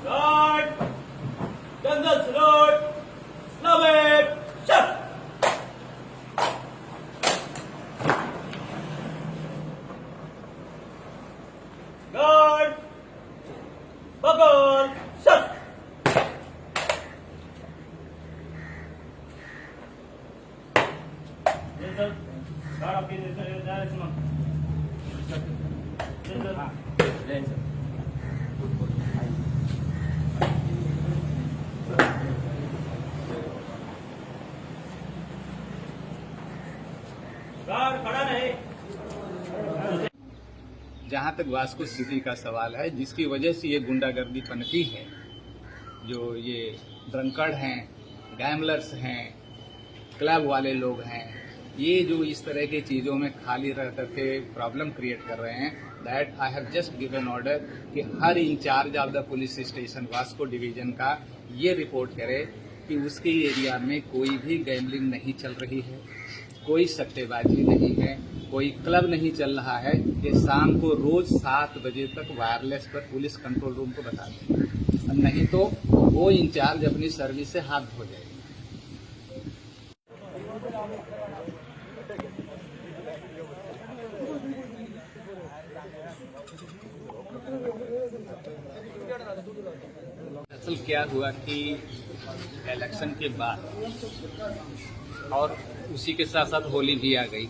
Guard! Gungan salute! Slavet! Chef! Guard! Buckle! Chef! Yes, sir. Guard up in the direction. Yes, sir. Yes, sir. खड़ा नहीं। जहाँ तक Vasco city का सवाल है, जिसकी वजह से ये गुंडागर्दी पनपी है, जो ये ड्रंकर्ड हैं, गैमलर्स हैं, क्लब वाले लोग हैं, ये जो इस तरह की चीज़ों में खाली रह करके प्रॉब्लम क्रिएट कर रहे हैं, that I have just given order कि हर incharge of the police station Vasco division का ये रिपोर्ट करे कि उसके एरिया में कोई भी गैमलिंग नहीं चल रही है, कोई सट्टेबाजी नहीं है, कोई क्लब नहीं चल रहा है। कि शाम को रोज 7 बजे तक वायरलेस पर पुलिस कंट्रोल रूम को बता दें, नहीं तो वो इंचार्ज अपनी सर्विस से हाथ धो जाएगी। असल क्या हुआ कि इलेक्शन के बाद और उसी के साथ साथ होली भी आ गई।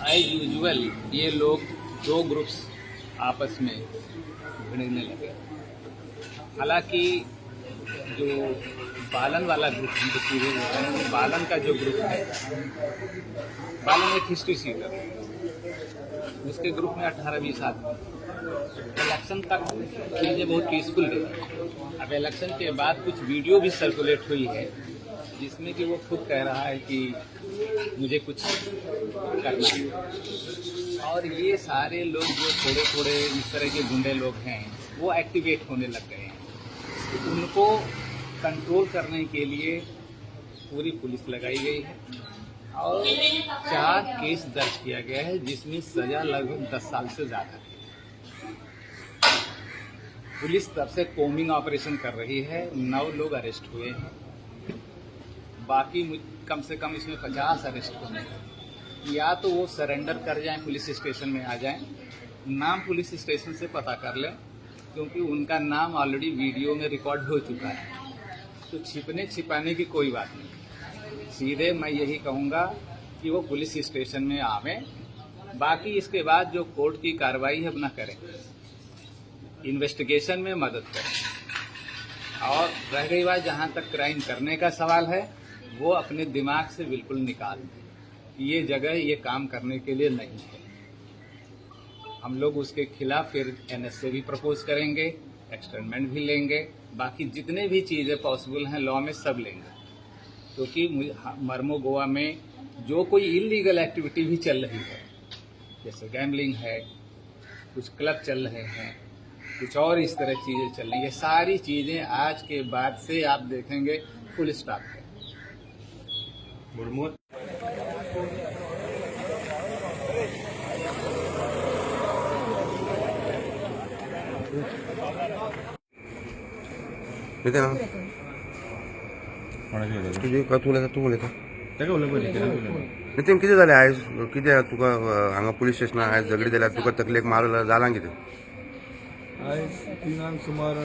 एज यूजुअल ये लोग 2 ग्रुप्स आपस में भिड़ने लगे। हालांकि जो बालन वाला ग्रुप है, बालन का जो ग्रुप है, बालन एक हिस्ट्री सीटर है, उसके ग्रुप में 18-20 आदमी। इलेक्शन तक चीज़ें बहुत पीसफुल रही। अब इलेक्शन के बाद कुछ वीडियो भी सर्कुलेट हुई है जिसमें कि वो खुद कह रहा है कि मुझे कुछ करना है, और ये सारे लोग जो थोड़े थोड़े इस तरह के गुंडे लोग हैं वो एक्टिवेट होने लग गए हैं। तो उनको कंट्रोल करने के लिए पूरी पुलिस लगाई गई है और 4 केस दर्ज किया गया है, जिसमें सजा लगभग 10 साल से ज़्यादा है। पुलिस तब से कोमिंग ऑपरेशन कर रही है। 9 लोग अरेस्ट हुए हैं, बाकी कम से कम इसमें 50 अरेस्ट होने हैं। या तो वो सरेंडर कर जाएं, पुलिस स्टेशन में आ जाएं, नाम पुलिस स्टेशन से पता कर लें, क्योंकि उनका नाम ऑलरेडी वीडियो में रिकॉर्ड हो चुका है। तो छिपने छिपाने की कोई बात नहीं, सीधे मैं यही कहूँगा कि वो पुलिस स्टेशन में आवें। बाकी इसके बाद जो कोर्ट की कार्रवाई है अपना करें, इन्वेस्टिगेशन में मदद करें। और रह गई बात जहाँ तक क्राइम करने का सवाल है, वो अपने दिमाग से बिल्कुल निकाल दें। ये जगह ये काम करने के लिए नहीं है। हम लोग उसके खिलाफ फिर NSA भी प्रपोज करेंगे, एक्सटर्नमेंट भी लेंगे, बाकी जितने भी चीज़ें पॉसिबल हैं लॉ में सब लेंगे। क्योंकि मर्मो गोवा में जो कोई इलीगल एक्टिविटी भी चल रही है, जैसे गैम्बलिंग है, कुछ क्लब चल रहे हैं, कुछ और इस तरह चीज़ें चल रही है, सारी चीज़ें आज के बाद से आप देखेंगे फुल स्टॉप है। तू उलयता नितीन कितें जालें आयज? कितें तुका हांगा पुलीस स्टेशनार आयज झगडी जाल्यार तुका तकलेक मारला जालां कितें? आयज 3 सुमार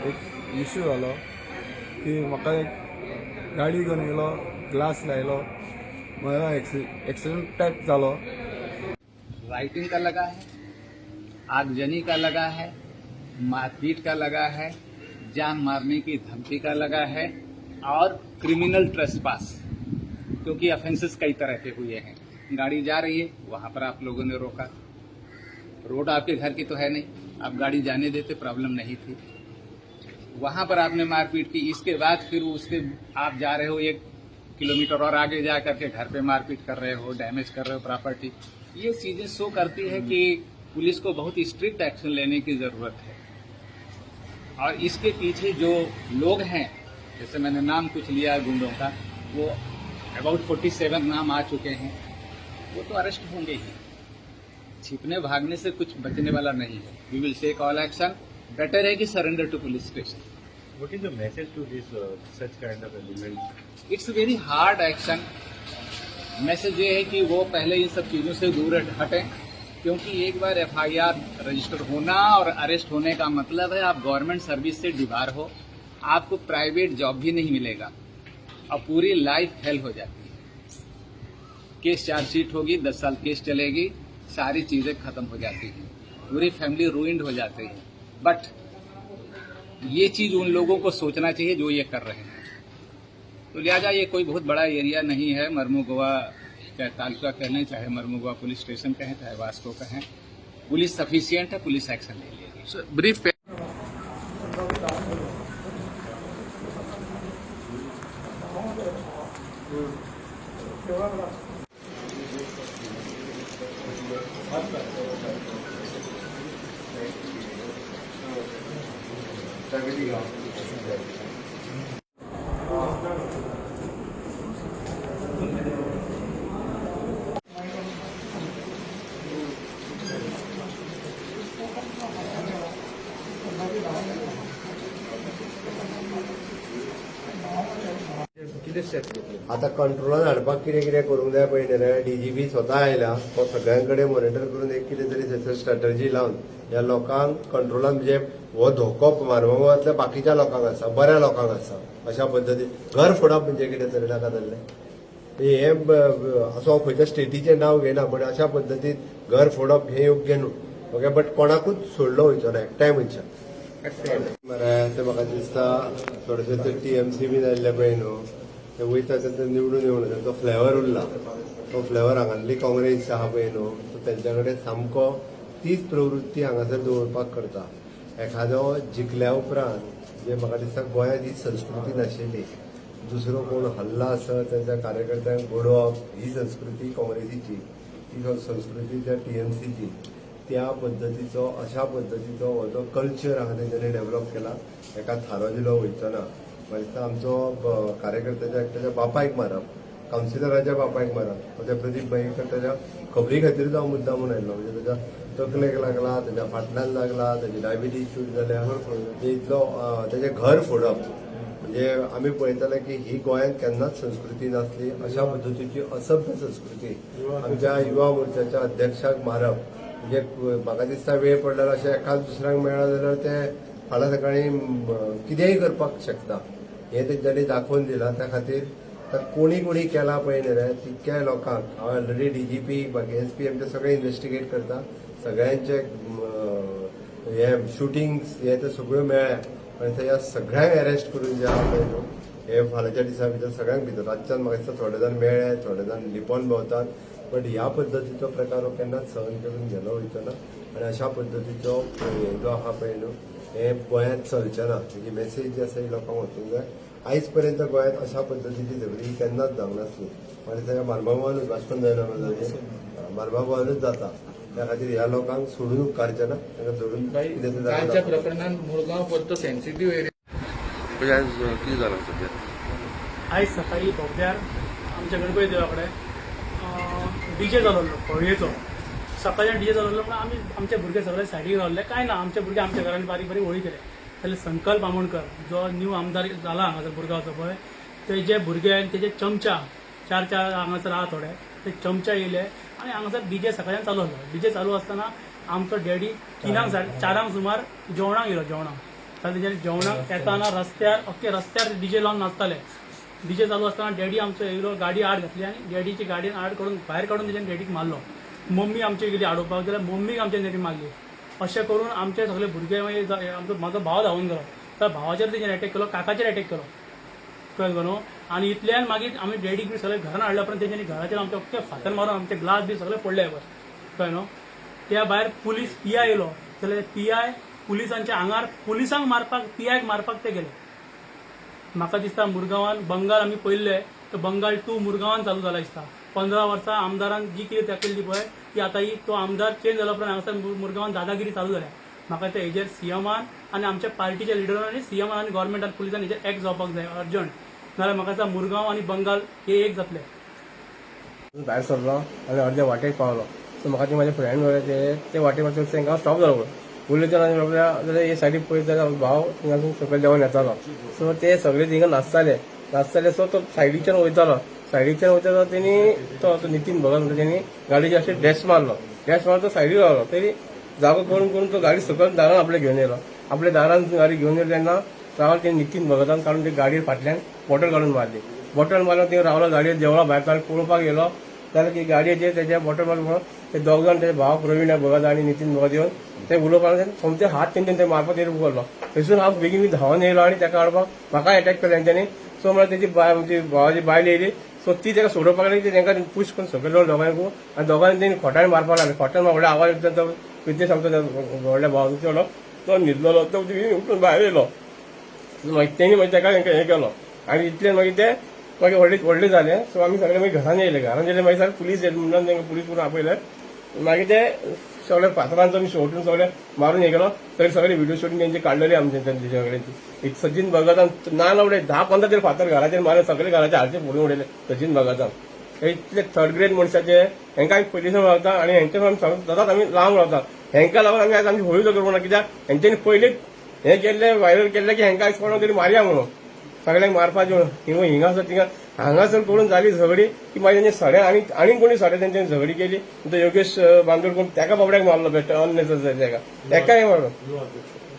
एक इश्यू जालो की म्हाका एक गाडी घेवन येयलो, ग्लास लायलो, म्हळ्यार एक्सिडेंट टाइप जालो। राइटिंग का लगा है, आगजनी का लगा है, मारपीट का लगा है, जान मारने की धमकी का लगा है और क्रिमिनल ट्रेसपास, क्योंकि ऑफेंसेस कई तरह के हुए हैं। गाड़ी जा रही है, वहां पर आप लोगों ने रोका, रोड आपके घर की तो है नहीं, आप गाड़ी जाने देते, प्रॉब्लम नहीं थी। वहां पर आपने मारपीट की, इसके बाद फिर उसके आप जा रहे हो 1 किलोमीटर और आगे जा करके घर पे मारपीट कर रहे हो, डैमेज कर रहे हो प्रॉपर्टी। ये चीजें शो करती है कि पुलिस को बहुत स्ट्रिक्ट एक्शन लेने की जरूरत है। और इसके पीछे जो लोग हैं, जैसे मैंने नाम कुछ लिया गुंडों का, वो अबाउट 47 नाम आ चुके हैं, वो तो अरेस्ट होंगे ही। छिपने भागने से कुछ बचने वाला नहीं है। We will take all action. Better है कि surrender to police station. What is the message to this such kind of elements? It's very hard action. Message ये है कि वो पहले इन सब चीजों से दूर हटें, क्योंकि एक बार FIR रजिस्टर होना और अरेस्ट होने का मतलब है आप गवर्नमेंट सर्विस से डिबार हो, आपको प्राइवेट जॉब भी नहीं मिलेगा और पूरी लाइफ फेल हो जाती है। केस चार्जशीट होगी, 10 साल केस चलेगी, सारी चीजें खत्म हो जाती हैं, पूरी फैमिली रूइंड हो जाती है। बट ये चीज उन लोगों को सोचना चाहिए जो ये कर रहे हैं। तो लिहाजा ये कोई बहुत बड़ा एरिया नहीं है। मरमुगवा चाहे तालुका कह लें, चाहे मरमुगवा पुलिस स्टेशन कहें, चाहे वास्को कहें, पुलिस सफिशियंट है, पुलिस एक्शन ले लेगी। ब्रीफ आता कंट्रोलान हाडपाक कितें कितें करूंक जाय पळय न्ही, DGP स्वता आयला, तो सगळ्यां कडेन मॉनिटर करून एक कितें तरी स्ट्रॅटर्जी लावन ह्या लोकांक कंट्रोलान, म्हणजे हो धोको मारवांतल्या बाकीच्या लोकांक आसा, बऱ्या लोकांक आसा, अशा पद्दतीन घर फोडप म्हणजे कितें तरी नाका जाल्लें। हे असो खंयच्या स्टेटीचें नांव घेयना, पण अशा पद्दतीन घर फोडप हे योग्य न्हू। ओके, बट कोणाकूच सोडलो वयचो ना, एकठांय मनशां मरे ते म्हाका दिसता थोडेशे ते TMC बी आयिल्ले पळय न्हू, ते वयता ते निवडून येवन तो फ्लेवर उरला, तो फ्लेवर हांगातली काँग्रेस आहा पळय न्हू, तो तेंच्या कडेन सामको तीच प्रवृत्ती हांगासर दवरपाक करता। एखादो जिखल्या उपरांत जे म्हाका दिसता गोंयांत ही संस्कृती नाशिल्ली, दुसरो कोण हल्ला आसत त्यांच्या कार्यकर्त्यांक घडोवप, ही संस्कृती काँग्रेसीची, ही संस्कृती त्या TMCची, त्या पद्दतीचो अशा पद्दतीचो हो जो कल्चर आहा तेंच्यांनी डेव्हलप केला। एका थारो दिलो वयचो ना, म्हाका दिसता आमचो कार्यकर्त्याच्या एकट्याच्या बापायक मारप, कावन्सिलराच्या बापायक मारप, त्या प्रदीप भाईकर त्याच्या खबरी खातीर हांव मुद्दामून आयलो, म्हणजे त्याच्या तकलेक लागला, त्याच्या फाटल्यान लागला, त्याची डायबिटीज शूट जाल्या, इतलो तेजें घर फोडप, म्हणजे आमी पळयताले की ही गोंयांत केन्नाच संस्कृती नासली। अशा पद्दतीची असभ्य संस्कृती आमच्या युवा मोर्चाच्या अध्यक्षाक मारप, म्हणजे म्हाका दिसता वेळ पडल्यार अशें एकाच दुसऱ्यांक मेळ्ळा जाल्यार ते फाल्यां सकाळी कितेंय करपाक शकता, हें तेंच्यांनी दाखोवन दिलां। त्या खातीर कोणी कोणी केला पळय न्ही रे, तितक्या लोकांक हांव ऑलरेडी DGP बाकी SP आमचे सगळे इन्व्हेस्टिगेट करता, सगळ्यांचे हे शुटिंग्स हे ते सगळ्यो मेळ्ळ्या आनी ह्या सगळ्यांक अरेस्ट करून जे आहा पळय न्हू, हे फाल्यांच्या दिसा भितर सगळ्यांक भितर रातच्यान म्हाका दिसता थोडे जाण मेळ्ळे, थोडे जाण लिपोवन भोंवतात, बट ह्या पद्दतीचो प्रकार हो केन्नाच सहन करून गेलो वयचो ना। आनी अशा पद्दतीचो जो आहा पळय न्हू, हे गोंयांत चलचें ना। ही मेसेज जी आसा ही लोकांक वचूंक जाय। आयज पर्यंत गोंयांत अशा पद्दतीची झगडी केन्नाच जावंक नासली, आनी त्या मारबाबानूच वाचून जायना मारबाबानूच जाता। त्या खातीर ह्या लोकांक सोडून उपकारचें ना, तांकां धरून कितें कालच्या प्रकरणात मुरगांव परतो सेन्सिटिव्ह एरिया आज कितें जालां सध्या? आयज सकाळी बोगद्यार आमच्या गणपती देवा कडेन DJ जालोलो होळयेचो, सकाळच्यान DJ जालोलो, पण आमी आमचे भुरगे सगळे सायडीक रावल्ले, काय ना, आमचे भुरगे आमच्या घरांत बारीक बारीक होळी केले। जाल्यार संकल्प आमोणकर जो न्यू आमदार जाला हांगासर बुरगांवचो पळय, तेजे भुरगे आनी तेजे चमचा चार हांगासर आहा थोडे, ते चमचा येयले आनी हांगासर DJ सकाळच्यान चालू आसलो। DJ चालू आसतना आमचो डॅडी 3-4 सुमार जेवणाक येयलो, जेवणाक जाल्यार तेज्यानी जेवणाक येताना रस्त्यार DJ लावन नाचताले। DJ चालू असताना डॅडी आमचो येयलो, गाडी आड घातली आनी डॅडीची गाडयेन आड काडून भायर काडून तेच्यान डॅडीक मारलो। मम्मी आमची गेली आडोवपाक, जाल्यार मम्मीक आमच्या डॅडी मारली। अशें करून आमचे सगळे भुरगे मागीर म्हाजो भाव धांवून गेलो, तर भावाचेर तेच्यान अटॅक केलो, काकाचेर अटॅक केलो, कळ्ळें न्हू। आनी इतल्यान मागीर आमी डॅडीक बी सगळे घरान हाडल्या उपरांत तेच्यानी घराचेर आमचे अख्खे फातर मारून आमचे ग्लास बी सगळे फोडले, कळ्ळें न्हू। त्या भायर पुलीस PI येयलो जाल्यार PI पुलिसांच्या आंगार पुलिसांक मारपाक PIक मारपाक ते गेले. म्हाका दिसता मुरगांवान बंगाल आमी पळयल्ले तर बंगाल 2 मुरगांवान चालू जाला दिसता. 15 वर्सां आमदारान जी कितें तेकयली पळय ती आतां तो आमदार चेंज जालो उपरांत हांगासर मुरगांवान दादागिरी चालू जाल्या. म्हाका ते हेजेर CMान आनी आमच्या पार्टीच्या लिडरान आनी CMान आनी गव्हर्मेंटान पुलिसान हेजेर एक्ट जावपाक जाय अर्जंट. नाल्यार म्हाका दिसता मुरगांव आनी बंगाल हे एक जातले. भायर सरलो आनी अर्द्या वाटेक पावलो. सो म्हाका ते म्हाजे फ्रेंड वयले ते वाटेक पासून तांकां स्टॉप जालो. उलयतना जाल्यार हे सायडीक पळयत जाल्यार भाव थिंगासून सकयल देंवन येतालो. सो ते सगळे थिंगा नाचताले सो तो सायडीच्यान वयतालो. सायडीच्यान वयता तेणी तो नितीन भगत म्हणटा तेणी गाडीचे अशें डॅश मारलो तो सायडीक रावलो. तरी जागो करून तो गाडी सकयल दारान आपल्या घेवन येयलो. आपल्या दारान गाडी घेवन येयलो तेन्ना रावल ते नितीन भगतान काडून ते गाडयेर फाटल्यान बॉटल काडून मारली. बॉटल मारलो ते रावलो गाडयेर देवळा भायर काडून पळोवपाक गेलो जाल्यार ती गाडयेचेर तेच्या बॉटल मारून ते दोग जाण तेजे भाव प्रवीण भगत आनी नितीन भगत येवन ते उलोवपाक सोमते हात तेंच्यानी ते मारपाक तेजेर उगरलो. थंयसून हांव बेगीन धांवन येयलो आनी ताका हाडपाक म्हाका अटॅक केलो तेंच्यांनी. सो म्हळ्यार तेजी भावाची बायल येयली. सो ती ताका सोडोवपाक लागली. तांकां पुश करून सकयल दोगांयकू आनी दोगांनी तेणी खोटांनी मारपाक लागले. खोटान व्हडलो आवाज येता तो कितें सांगता व्हडल्या भावाचो तो न्हिदलो तो उठून भायर येयलो. तेणी मागीर ताका हें केलो आनी इतलें मागीर ते मागीर व्हडले जाले. सो आमी सगळे मागीर घरान येयले मागीर सगळे पुलीस येयले म्हणून तांकां पुलीस करून आपयले. मागीर ते सगळे फातरांचो आमी शेवटून सगळे मारून हे केलो. सगळे व्हिडिओ शूटींग तेंचे काडलेली आमचे सगळे. सचिन भगतान ना उडे 10-15 तरी फातर घराचेर मारले. सगळे घराचे हाडचे फोडून उडयले सचिन भगतान. इतले थर्ड ग्रेड मनशाचे हेंकां आमी पयलींसून रावता आनी हेंचे सदांच आमी लांब रावता. हेंकां लागून आमी आयज आमची होळी करपाक ना कित्याक हेंच्यांनी पयलींच हें केल्लें व्हायरल केल्लें की हेंकां आयज कोणाक तरी मारया म्हणून सगळ्यांक मारपाचें. हिंगासर थिंगा हांगासर करून जाली झगडी की मागीर तेंचे सडे आनी कोणी सडे तेंच्यांनी झगडी केली. तो योगेश बांदोडकर ताका बाबड्याक मारलो बेश्टो अननेसेसरी ताकाय मारलो.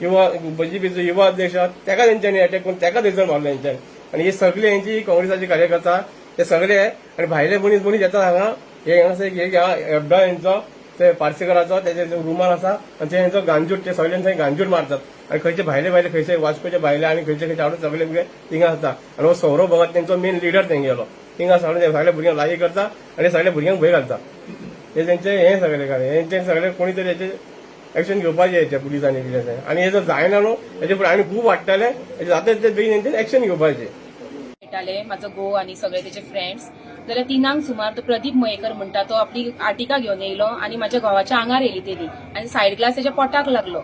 युवा BJPचो युवा अध्यक्ष ताका तेंच्यांनी अटॅक करून ताका थंयसर मारलो तेंच्यांनी. आनी हे सगळे हेंची काँग्रेसाचे कार्यकर्ता ते सगळे आनी भायले मनीस येतात हांगा. हे हांगासर हेबडा हेंचो ते पार्सेकराचो तेजे रुमान आसा आनी ते हेंचो गांजूट ते सगळ्यांनी थंय गांजूट मारतात. आनी खंयचे भायले खंयचे वाजपेयीचे भायले आनी खंयचे हाडून सगळे थिंगा आसता. आनी हो सौरव भगत तेंचो मेन लिडर थंय गेलो. थिंगा सगळे सगळ्या भुरग्यांक लागीं करता आनी सगळ्या भुरग्यांक भंय घालता. हे तेंचे हे सगळे हेंचे सगळे कोणी तरी हेचे एक्शन घेवपाचें हेचे पुलिसांनी कितें तें. आनी हे जर जायना न्हू हेचे फुडें आनी खूब वाडटले. जाता ते बेगीन हेंचे एक्शन घेवपाचें. म्हाजो घोव आनी सगळे तेजे फ्रेंड्स जाल्यार 3 सुमार तो प्रदीप मयेकर म्हणटा तो आपली आर्टिका घेवन येयलो आनी म्हाज्या घोवाच्या आंगार येयली तेणी आनी सायड ग्लास तेच्या पोटाक लागलो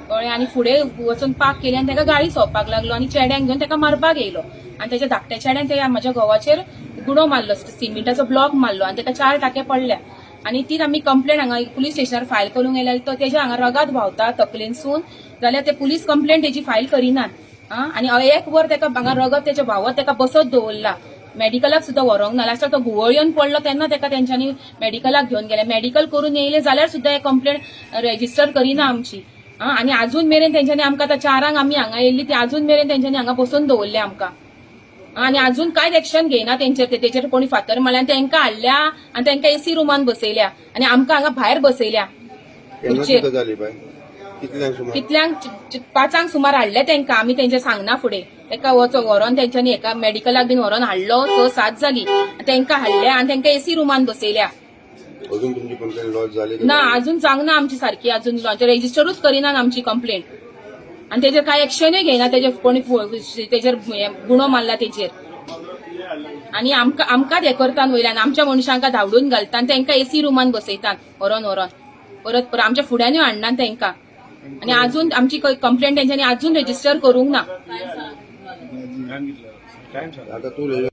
कळ्ळें. आनी फुडें वचून पाक केली आनी ताका गाडी सोंपपाक लागलो आनी चेड्यांक घेवन ताका मारपाक येयलो. आनी तेच्या धाकट्या चेड्यान ते म्हाज्या घोवाचेर गुडो मारलो सिमिंटाचो ब्लॉक मारलो आनी ताका 4 टाके पडल्या. आनी तीच आमी कंप्लेंट हांगा पुलीस स्टेशनार फायल करूंक गेल्यार तो तेच्या हांगा रगात भावता तकलेनसून जाल्यार ते पुलीस कंप्लेंट तेजी फायल करिनात. आनी 1 वर ताका हांगा रगत तेच्या भावात ताका बसत दवरला. मेडिकलाक सुद्दां व्हरोंक ना. लास्टाक तो घुंवळ येवन पडलो तेन्ना ताका तेंच्यांनी मेडिकलाक घेवन गेले. मेडिकल करून येयले जाल्यार सुद्दां हे कंप्लेंट रेजिस्टर करिना आमची. आनी अजून मेरेन तेंच्यांनी आमकां आतां 4 आमी हांगा येयल्ली ती अजून मेरेन तेंच्यांनी हांगा बसोवन दवरले आमकां. आनी अजून कांयच एक्शन घेयना तेंचेर कोणी फातर मारल्या आनी तांकां हाडल्या आनी तांकां AC रुमान बसयल्या आनी आमकां हांगा भायर बसयल्या. कितल्यांक 5 सुमार हाडले तांकां. आमी तेंचे सांगना फुडें ताका व्हरोन तेंच्यांनी एका मेडिकलाक बीन व्हरोन हाडलो. 6-7 जाली तांकां हाडल्या आनी तांकां AC रुमान बसयल्या. ना अजून जावंक ना आमची सारकी. अजून रेजिस्टरूच करिना आमची कंप्लेंट आनी तेजेर कांय एक्शनूय घेयना. तेजेर कोणी तेजेर गुणो मारला तेजेर आनी आमकांच हे करतात वयल्यान आमच्या मनशांका धांवडून घालतात आनी तांकां AC रुमान बसयतात व्हरोन परत आमच्या फुड्यानूय हाडनात तांकां. आनी अजून आमची कंप्लेंट तेंच्यांनी अजून रेजिस्टर करूंक ना.